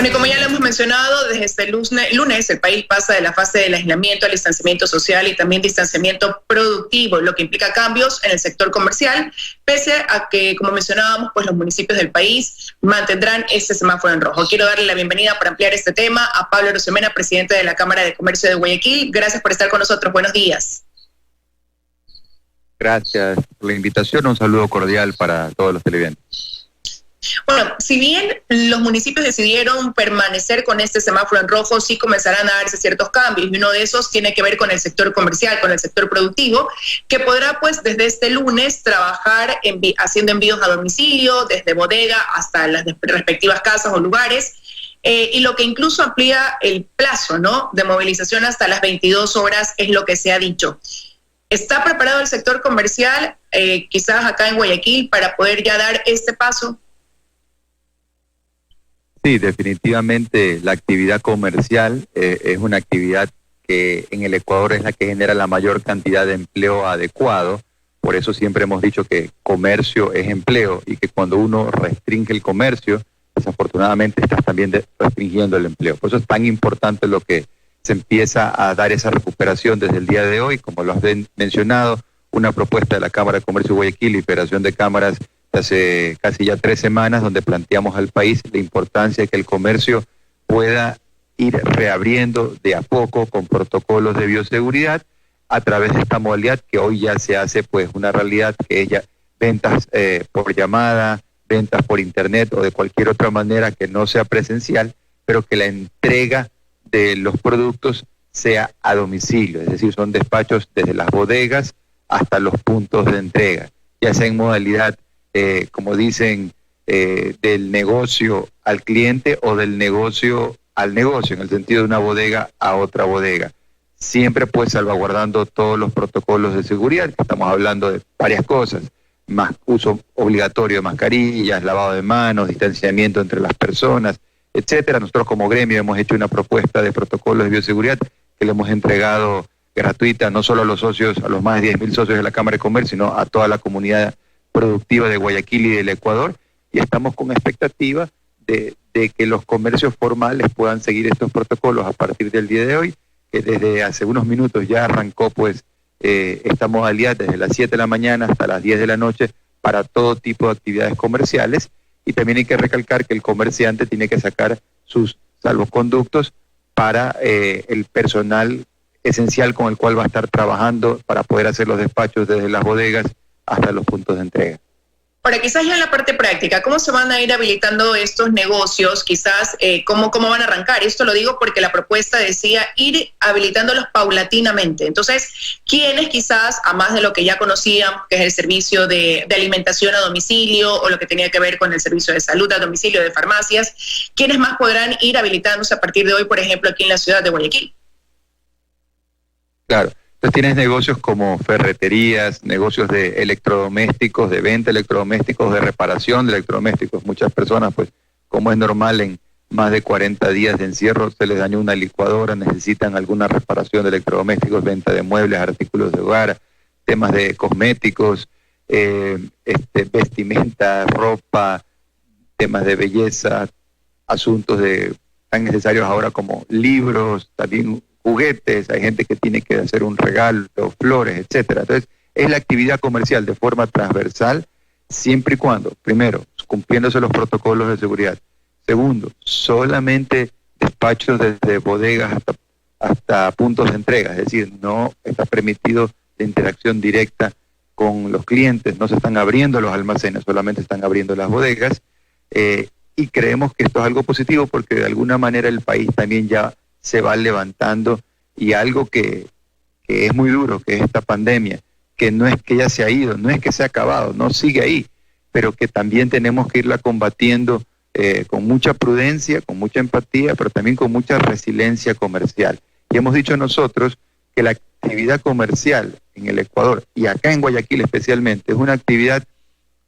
Bueno, y como ya lo hemos mencionado, desde este lunes el país pasa de la fase del aislamiento al distanciamiento social y también distanciamiento productivo, lo que implica cambios en el sector comercial, pese a que, como mencionábamos, pues los municipios del país mantendrán este semáforo en rojo. Quiero darle la bienvenida para ampliar este tema a Pablo Arosemena, presidente de la Cámara de Comercio de Guayaquil. Gracias por estar con nosotros. Buenos días. Gracias por la invitación. Un saludo cordial para todos los televidentes. Bueno, si bien los municipios decidieron permanecer con este semáforo en rojo, sí comenzarán a darse ciertos cambios, y uno de esos tiene que ver con el sector comercial, con el sector productivo, que podrá pues desde este lunes trabajar haciendo envíos a domicilio, desde bodega hasta las respectivas casas o lugares, y lo que incluso amplía el plazo, ¿no?, de movilización hasta las 22 horas es lo que se ha dicho. ¿Está preparado el sector comercial, quizás acá en Guayaquil, para poder ya dar este paso? Sí, definitivamente la actividad comercial es una actividad que en el Ecuador es la que genera la mayor cantidad de empleo adecuado. Por eso siempre hemos dicho que comercio es empleo y que cuando uno restringe el comercio, desafortunadamente estás también restringiendo el empleo. Por eso es tan importante lo que se empieza a dar esa recuperación desde el día de hoy, como lo has mencionado, una propuesta de la Cámara de Comercio de Guayaquil, liberación de cámaras hace casi ya 3 semanas, donde planteamos al país la importancia de que el comercio pueda ir reabriendo de a poco con protocolos de bioseguridad a través de esta modalidad que hoy ya se hace pues una realidad, que es ya ventas por llamada, ventas por internet o de cualquier otra manera que no sea presencial, pero que la entrega de los productos sea a domicilio, es decir, son despachos desde las bodegas hasta los puntos de entrega, ya sea en modalidad como dicen, del negocio al cliente o del negocio al negocio, en el sentido de una bodega a otra bodega. Siempre pues salvaguardando todos los protocolos de seguridad, que estamos hablando de varias cosas, más uso obligatorio de mascarillas, lavado de manos, distanciamiento entre las personas, etcétera. Nosotros como gremio hemos hecho una propuesta de protocolos de bioseguridad que le hemos entregado gratuita no solo a los socios, a los más de 10.000 socios de la Cámara de Comercio, sino a toda la comunidad productiva de Guayaquil y del Ecuador, y estamos con expectativa de que los comercios formales puedan seguir estos protocolos a partir del día de hoy, que desde hace unos minutos ya arrancó pues esta modalidad desde las 7 de la mañana hasta las 10 de la noche para todo tipo de actividades comerciales, y también hay que recalcar que el comerciante tiene que sacar sus salvoconductos para el personal esencial con el cual va a estar trabajando para poder hacer los despachos desde las bodegas hasta los puntos de entrega. Ahora, quizás ya en la parte práctica, ¿cómo se van a ir habilitando estos negocios? Quizás, ¿cómo van a arrancar? Esto lo digo porque la propuesta decía ir habilitándolos paulatinamente. Entonces, ¿quiénes quizás, a más de lo que ya conocían, que es el servicio de alimentación a domicilio o lo que tenía que ver con el servicio de salud a domicilio de farmacias, quiénes más podrán ir habilitándose a partir de hoy, por ejemplo, aquí en la ciudad de Guayaquil? Claro. Entonces tienes negocios como ferreterías, negocios de electrodomésticos, de venta de electrodomésticos, de reparación de electrodomésticos. Muchas personas, pues, como es normal, en más de 40 días de encierro se les dañó una licuadora, necesitan alguna reparación de electrodomésticos, venta de muebles, artículos de hogar, temas de cosméticos, vestimenta, ropa, temas de belleza, asuntos tan necesarios ahora como libros, también juguetes, hay gente que tiene que hacer un regalo, flores, etcétera. Entonces, es la actividad comercial de forma transversal, siempre y cuando, primero, cumpliéndose los protocolos de seguridad. Segundo, solamente despachos desde bodegas hasta puntos de entrega, es decir, no está permitido la interacción directa con los clientes, no se están abriendo los almacenes, solamente están abriendo las bodegas, y creemos que esto es algo positivo porque de alguna manera el país también ya se va levantando, y algo que es muy duro, que es esta pandemia, que no es que ya se ha ido, no es que se ha acabado, no, sigue ahí, pero que también tenemos que irla combatiendo con mucha prudencia, con mucha empatía, pero también con mucha resiliencia comercial. Y hemos dicho nosotros que la actividad comercial en el Ecuador, y acá en Guayaquil especialmente, es una actividad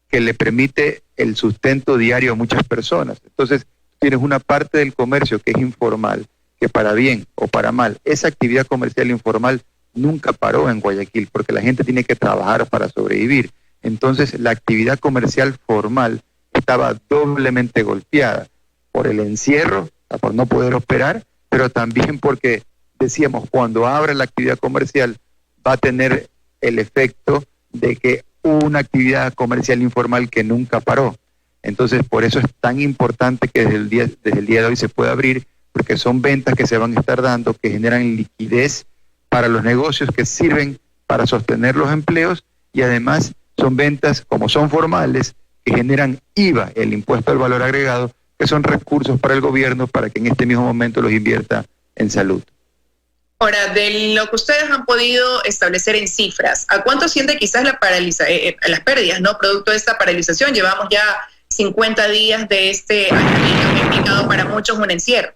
que le permite el sustento diario a muchas personas. Entonces, tienes una parte del comercio que es informal, que para bien o para mal, esa actividad comercial informal nunca paró en Guayaquil, porque la gente tiene que trabajar para sobrevivir. Entonces, la actividad comercial formal estaba doblemente golpeada por el encierro por no poder operar, pero también porque, decíamos, cuando abra la actividad comercial va a tener el efecto de que hubo una actividad comercial informal que nunca paró. Entonces, por eso es tan importante que desde el día de hoy se pueda abrir, porque son ventas que se van a estar dando, que generan liquidez para los negocios, que sirven para sostener los empleos, y además son ventas, como son formales, que generan IVA, el impuesto al valor agregado, que son recursos para el gobierno para que en este mismo momento los invierta en salud. Ahora, de lo que ustedes han podido establecer en cifras, ¿a cuánto siente quizás las pérdidas, ¿no? Producto de esta paralización? Llevamos ya 50 días de este año que ha implicado para muchos un encierro.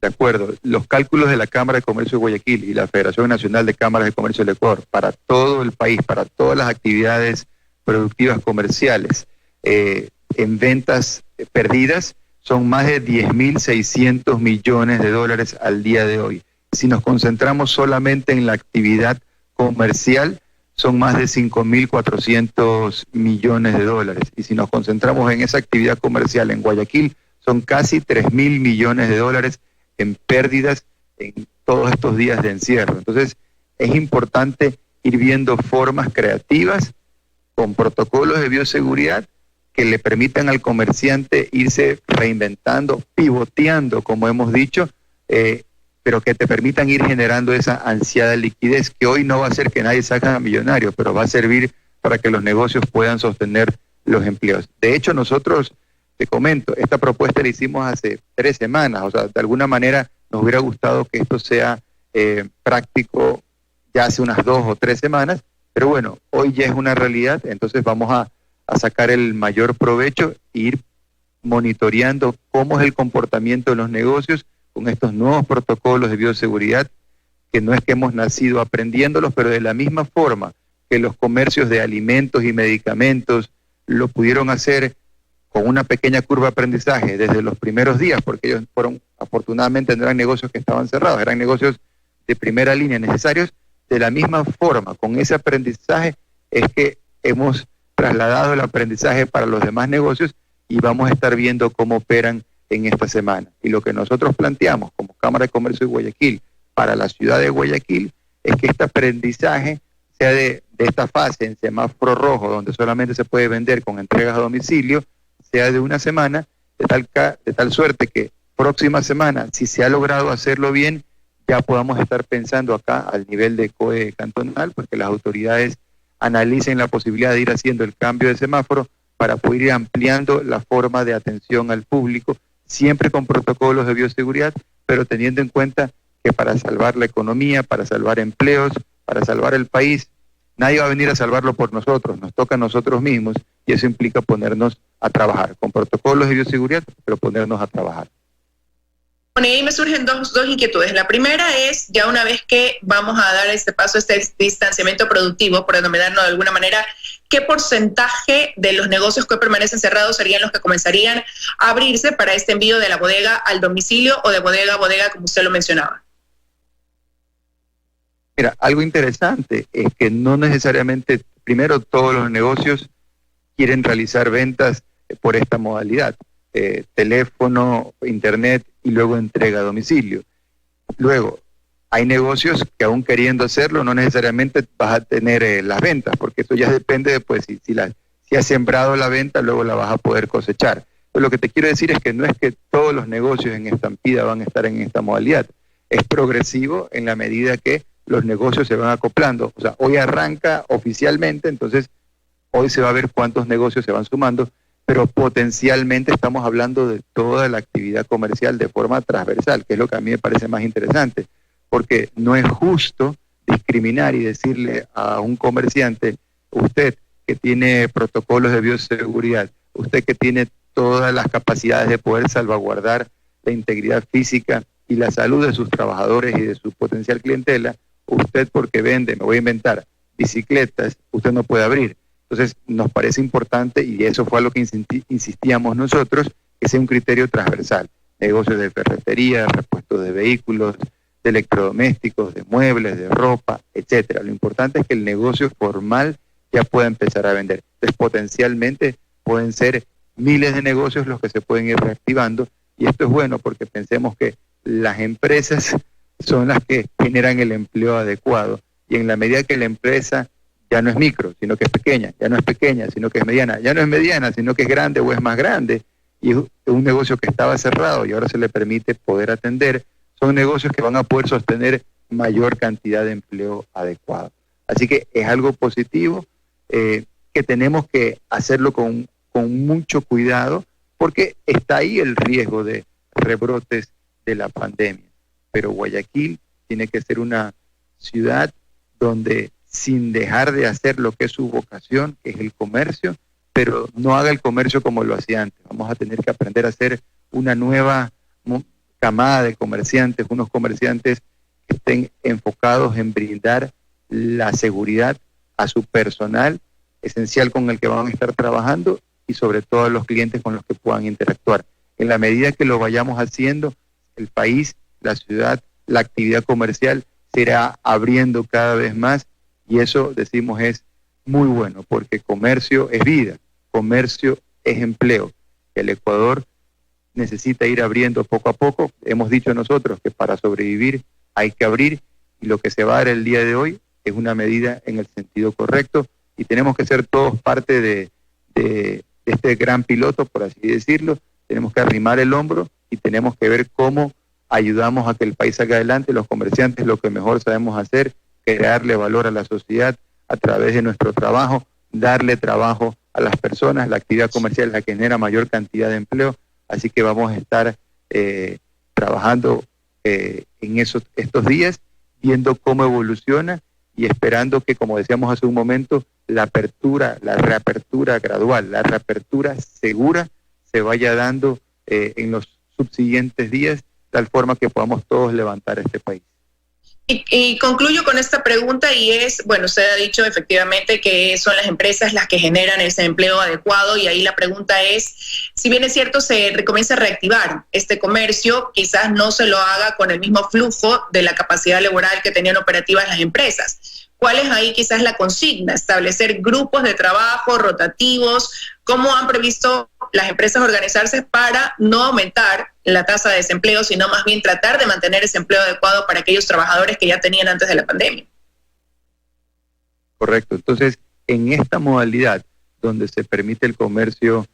De acuerdo, los cálculos de la Cámara de Comercio de Guayaquil y la Federación Nacional de Cámaras de Comercio del Ecuador, para todo el país, para todas las actividades productivas comerciales, en ventas perdidas, son más de 10.600 millones de dólares al día de hoy. Si nos concentramos solamente en la actividad comercial, son más de 5.400 millones de dólares. Y si nos concentramos en esa actividad comercial en Guayaquil, son casi 3.000 millones de dólares en pérdidas en todos estos días de encierro. Entonces, es importante ir viendo formas creativas con protocolos de bioseguridad que le permitan al comerciante irse reinventando, pivoteando, como hemos dicho, pero que te permitan ir generando esa ansiada liquidez, que hoy no va a ser que nadie salga millonario, pero va a servir para que los negocios puedan sostener los empleos. De hecho, nosotros, te comento, esta propuesta la hicimos hace 3 semanas, o sea, de alguna manera nos hubiera gustado que esto sea práctico ya hace unas 2 o 3 semanas, pero bueno, hoy ya es una realidad, entonces vamos a sacar el mayor provecho e ir monitoreando cómo es el comportamiento de los negocios con estos nuevos protocolos de bioseguridad, que no es que hemos nacido aprendiéndolos, pero de la misma forma que los comercios de alimentos y medicamentos lo pudieron hacer con una pequeña curva de aprendizaje desde los primeros días, porque ellos afortunadamente no eran negocios que estaban cerrados, eran negocios de primera línea necesarios. De la misma forma, con ese aprendizaje es que hemos trasladado el aprendizaje para los demás negocios y vamos a estar viendo cómo operan en esta semana. Y lo que nosotros planteamos como Cámara de Comercio de Guayaquil para la ciudad de Guayaquil es que este aprendizaje sea de esta fase en semáforo rojo, donde solamente se puede vender con entregas a domicilio, sea de una semana, de tal suerte que próxima semana, si se ha logrado hacerlo bien, ya podamos estar pensando acá al nivel de COE cantonal, pues que las autoridades analicen la posibilidad de ir haciendo el cambio de semáforo para poder ir ampliando la forma de atención al público, siempre con protocolos de bioseguridad, pero teniendo en cuenta que para salvar la economía, para salvar empleos, para salvar el país, nadie va a venir a salvarlo por nosotros, nos toca a nosotros mismos, y eso implica ponernos a trabajar, con protocolos de bioseguridad, pero ponernos a trabajar. Bueno, y ahí me surgen dos inquietudes. La primera es, ya una vez que vamos a dar este paso, este distanciamiento productivo, por denominarlo de alguna manera, ¿qué porcentaje de los negocios que hoy permanecen cerrados serían los que comenzarían a abrirse para este envío de la bodega al domicilio o de bodega a bodega, como usted lo mencionaba? Mira, algo interesante es que no necesariamente, primero, todos los negocios quieren realizar ventas por esta modalidad. Teléfono, internet y luego entrega a domicilio. Luego, hay negocios que aún queriendo hacerlo no necesariamente vas a tener las ventas, porque eso ya depende de pues, si has sembrado la venta, luego la vas a poder cosechar. Pero lo que te quiero decir es que no es que todos los negocios en Estampida van a estar en esta modalidad. Es progresivo en la medida que los negocios se van acoplando. O sea, hoy arranca oficialmente, entonces hoy se va a ver cuántos negocios se van sumando, pero potencialmente estamos hablando de toda la actividad comercial de forma transversal, que es lo que a mí me parece más interesante, porque no es justo discriminar y decirle a un comerciante, usted que tiene protocolos de bioseguridad, usted que tiene todas las capacidades de poder salvaguardar la integridad física y la salud de sus trabajadores y de su potencial clientela, usted porque vende, me voy a inventar, bicicletas, usted no puede abrir. Entonces, nos parece importante, y eso fue a lo que insistíamos nosotros, que sea un criterio transversal. Negocios de ferretería, repuestos de vehículos, de electrodomésticos, de muebles, de ropa, etcétera. Lo importante es que el negocio formal ya pueda empezar a vender. Entonces, potencialmente pueden ser miles de negocios los que se pueden ir reactivando Y esto es bueno porque pensemos que las empresas son las que generan el empleo adecuado, y en la medida que la empresa ya no es micro, sino que es pequeña, ya no es pequeña, sino que es mediana, ya no es mediana, sino que es grande o es más grande, y es un negocio que estaba cerrado y ahora se le permite poder atender, son negocios que van a poder sostener mayor cantidad de empleo adecuado. Así que es algo positivo, que tenemos que hacerlo con mucho cuidado, porque está ahí el riesgo de rebrotes de la pandemia. Pero Guayaquil tiene que ser una ciudad donde, sin dejar de hacer lo que es su vocación, que es el comercio, pero no haga el comercio como lo hacía antes. Vamos a tener que aprender a hacer una nueva camada de comerciantes, unos comerciantes que estén enfocados en brindar la seguridad a su personal esencial con el que van a estar trabajando, y sobre todo a los clientes con los que puedan interactuar. En la medida que lo vayamos haciendo, el país, la ciudad, la actividad comercial se irá abriendo cada vez más, y eso, decimos, es muy bueno, porque comercio es vida, comercio es empleo. El Ecuador necesita ir abriendo poco a poco. Hemos dicho nosotros que para sobrevivir hay que abrir, y lo que se va a dar el día de hoy es una medida en el sentido correcto, y tenemos que ser todos parte de este gran piloto, por así decirlo. Tenemos que arrimar el hombro y tenemos que ver cómo ayudamos a que el país salga adelante. Los comerciantes lo que mejor sabemos hacer, crearle valor a la sociedad a través de nuestro trabajo, darle trabajo a las personas. La actividad comercial es la que genera mayor cantidad de empleo, así que vamos a estar trabajando en estos días, viendo cómo evoluciona y esperando que, como decíamos hace un momento, la reapertura gradual, la reapertura segura se vaya dando en los subsiguientes días, tal forma que podamos todos levantar este país. Y concluyo con esta pregunta, y es, bueno, usted ha dicho efectivamente que son las empresas las que generan ese empleo adecuado, y ahí la pregunta es, si bien es cierto se comienza a reactivar este comercio, quizás no se lo haga con el mismo flujo de la capacidad laboral que tenían operativas las empresas. ¿Cuál es ahí quizás la consigna? Establecer grupos de trabajo rotativos. ¿Cómo han previsto las empresas organizarse para no aumentar la tasa de desempleo, sino más bien tratar de mantener ese empleo adecuado para aquellos trabajadores que ya tenían antes de la pandemia? Correcto. Entonces, en esta modalidad donde se permite el comercio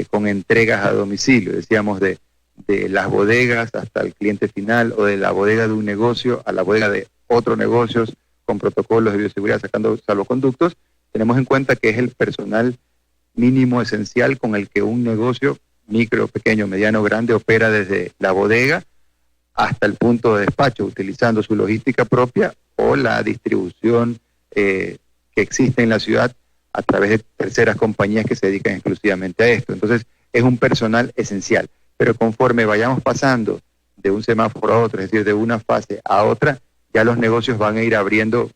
con entregas a domicilio, decíamos de las bodegas hasta el cliente final, o de la bodega de un negocio a la bodega de otros negocios, con protocolos de bioseguridad, sacando salvoconductos, tenemos en cuenta que es el personal mínimo esencial con el que un negocio, micro, pequeño, mediano, grande, opera desde la bodega hasta el punto de despacho, utilizando su logística propia o la distribución que existe en la ciudad a través de terceras compañías que se dedican exclusivamente a esto. Entonces, es un personal esencial. Pero conforme vayamos pasando de un semáforo a otro, es decir, de una fase a otra, ya los negocios van a ir abriendo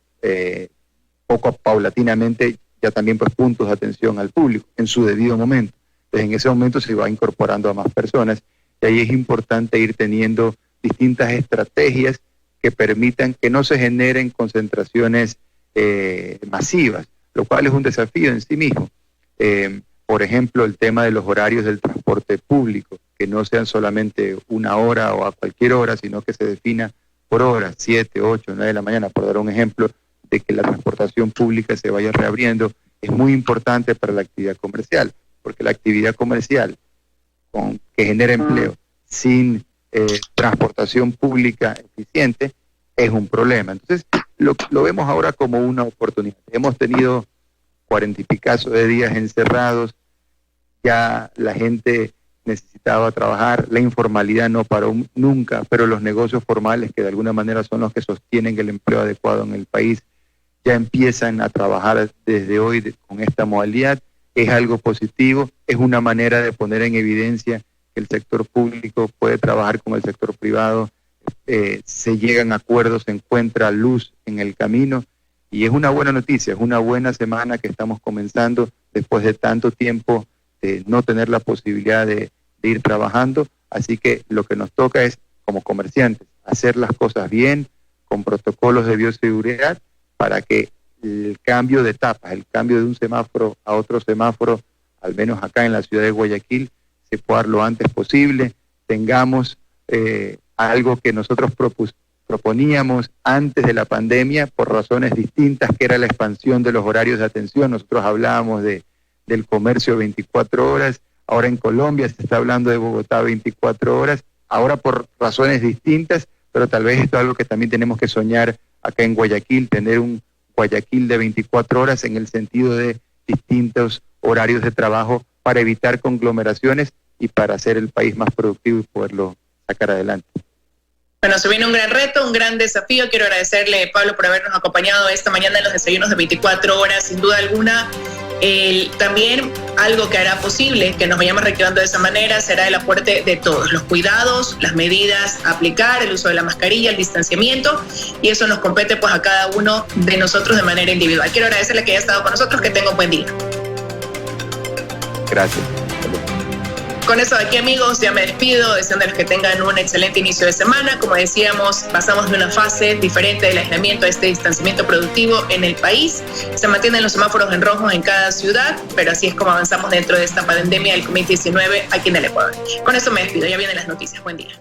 paulatinamente ya también pues puntos de atención al público en su debido momento. Entonces, en ese momento se va incorporando a más personas, y ahí es importante ir teniendo distintas estrategias que permitan que no se generen concentraciones masivas, lo cual es un desafío en sí mismo. Por ejemplo, el tema de los horarios del transporte público, que no sean solamente una hora o a cualquier hora, sino que se defina por horas, 7, 8, 9 de la mañana, por dar un ejemplo, de que la transportación pública se vaya reabriendo, es muy importante para la actividad comercial, porque la actividad comercial que genera empleo sin transportación pública eficiente es un problema. Entonces, lo vemos ahora como una oportunidad. Hemos tenido 40 y picazo de días encerrados, ya la gente necesitaba trabajar, la informalidad no paró nunca, pero los negocios formales, que de alguna manera son los que sostienen el empleo adecuado en el país, ya empiezan a trabajar desde hoy con esta modalidad. Es algo positivo, es una manera de poner en evidencia que el sector público puede trabajar con el sector privado, se llegan a acuerdos, se encuentra luz en el camino, y es una buena noticia, es una buena semana que estamos comenzando después de tanto tiempo de no tener la posibilidad de ir trabajando. Así que lo que nos toca es, como comerciantes, hacer las cosas bien, con protocolos de bioseguridad, para que el cambio de etapas, el cambio de un semáforo a otro semáforo, al menos acá en la ciudad de Guayaquil, se pueda dar lo antes posible, tengamos algo que nosotros proponíamos antes de la pandemia por razones distintas, que era la expansión de los horarios de atención. Nosotros hablábamos del comercio 24 horas, ahora en Colombia se está hablando de Bogotá 24 horas, ahora por razones distintas, pero tal vez esto es algo que también tenemos que soñar acá en Guayaquil, tener un Guayaquil de 24 horas en el sentido de distintos horarios de trabajo para evitar conglomeraciones y para hacer el país más productivo y poderlo sacar adelante. Bueno, se viene un gran reto, un gran desafío. Quiero agradecerle, Pablo, por habernos acompañado esta mañana en los desayunos de 24 horas. Sin duda alguna, también algo que hará posible que nos vayamos reactivando de esa manera será el aporte de todos, los cuidados, las medidas a aplicar, el uso de la mascarilla, el distanciamiento, y eso nos compete pues a cada uno de nosotros de manera individual. Quiero agradecerle que haya estado con nosotros, que tenga un buen día. Gracias. Con eso de aquí, amigos, ya me despido, deseándoles que tengan un excelente inicio de semana. Como decíamos, pasamos de una fase diferente del aislamiento a este distanciamiento productivo en el país. Se mantienen los semáforos en rojo en cada ciudad, pero así es como avanzamos dentro de esta pandemia del COVID-19 aquí en el Ecuador. Con eso me despido, ya vienen las noticias. Buen día.